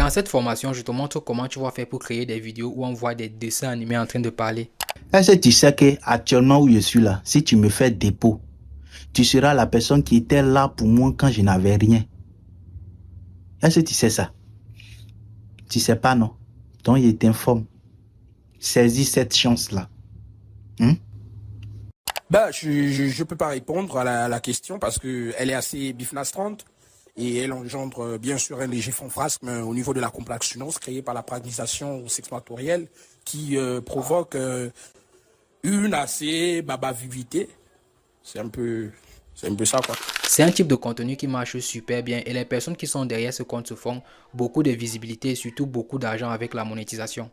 Dans cette formation, je te montre comment tu vas faire pour créer des vidéos où on voit des dessins animés en train de parler. Est-ce que tu sais qu'actuellement où je suis là, si tu me fais dépôt, tu seras la personne qui était là pour moi quand je n'avais rien. Est-ce que tu sais ça? Tu sais pas, non? Donc, je t'informe. Saisis cette chance-là. Hein? Bah, je peux pas répondre à la question parce que elle est assez bifnastrante et elle engendre bien sûr un léger fanfrasme au niveau de la complexionance créée par la pratisation sexmatorielle qui provoque une assez babavivité. C'est un peu ça quoi. C'est un type de contenu qui marche super bien et les personnes qui sont derrière ce compte se font beaucoup de visibilité et surtout beaucoup d'argent avec la monétisation.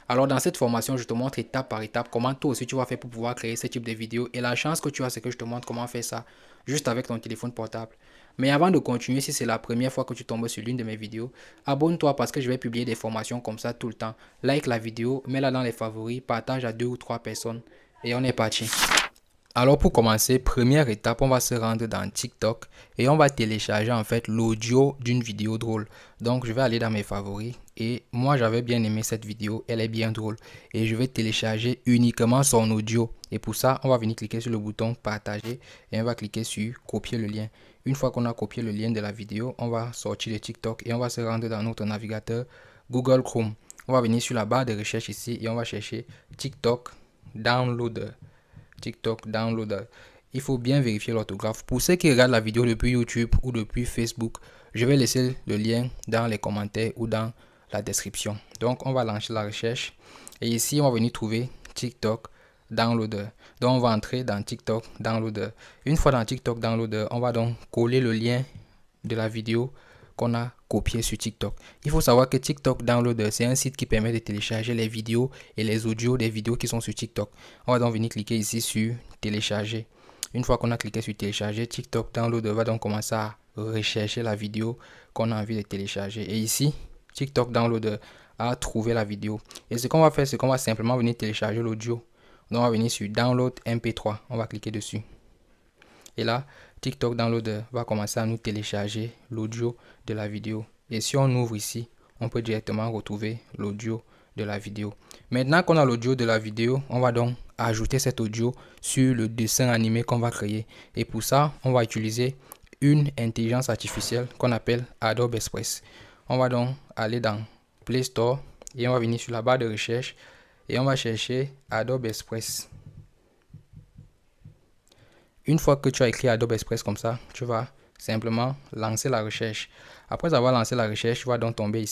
Alors dans cette formation, je te montre étape par étape comment toi aussi tu vas faire pour pouvoir créer ce type de vidéo. Et la chance que tu as, c'est que je te montre comment faire ça juste avec ton téléphone portable. Mais avant de continuer, si c'est la première fois que tu tombes sur l'une de mes vidéos, abonne-toi parce que je vais publier des formations comme ça tout le temps. Like la vidéo, mets-la dans les favoris, partage à 2 ou 3 personnes et on est parti. Alors pour commencer, première étape, on va se rendre dans TikTok et on va télécharger en fait l'audio d'une vidéo drôle. Donc je vais aller dans mes favoris et moi j'avais bien aimé cette vidéo, elle est bien drôle et je vais télécharger uniquement son audio. Et pour ça, on va venir cliquer sur le bouton partager et on va cliquer sur copier le lien. Une fois qu'on a copié le lien de la vidéo, on va sortir de TikTok et on va se rendre dans notre navigateur Google Chrome. On va venir sur la barre de recherche ici et on va chercher TikTok Downloader. TikTok Downloader. Il faut bien vérifier l'orthographe. Pour ceux qui regardent la vidéo depuis YouTube ou depuis Facebook, je vais laisser le lien dans les commentaires ou dans la description. Donc, on va lancer la recherche. Et ici, on va venir trouver TikTok Downloader. Donc, on va entrer dans TikTok Downloader. Une fois dans TikTok Downloader, on va donc coller le lien de la vidéo qu'on a copié sur TikTok. Il faut savoir que TikTok Downloader, c'est un site qui permet de télécharger les vidéos et les audios des vidéos qui sont sur TikTok. On va donc venir cliquer ici sur télécharger. Une fois qu'on a cliqué sur télécharger, TikTok Downloader va donc commencer à rechercher la vidéo qu'on a envie de télécharger. Et ici, TikTok Downloader a trouvé la vidéo. Et ce qu'on va faire, c'est qu'on va simplement venir télécharger l'audio. Donc on va venir sur Download MP3. On va cliquer dessus. Et là, TikTok Downloader va commencer à nous télécharger l'audio de la vidéo. Et si on ouvre ici, on peut directement retrouver l'audio de la vidéo. Maintenant qu'on a l'audio de la vidéo, on va donc ajouter cet audio sur le dessin animé qu'on va créer. Et pour ça, on va utiliser une intelligence artificielle qu'on appelle Adobe Express. On va donc aller dans Play Store et on va venir sur la barre de recherche et on va chercher Adobe Express. Une fois que tu as écrit Adobe Express comme ça, tu vas simplement lancer la recherche. Après avoir lancé la recherche, tu vas donc tomber ici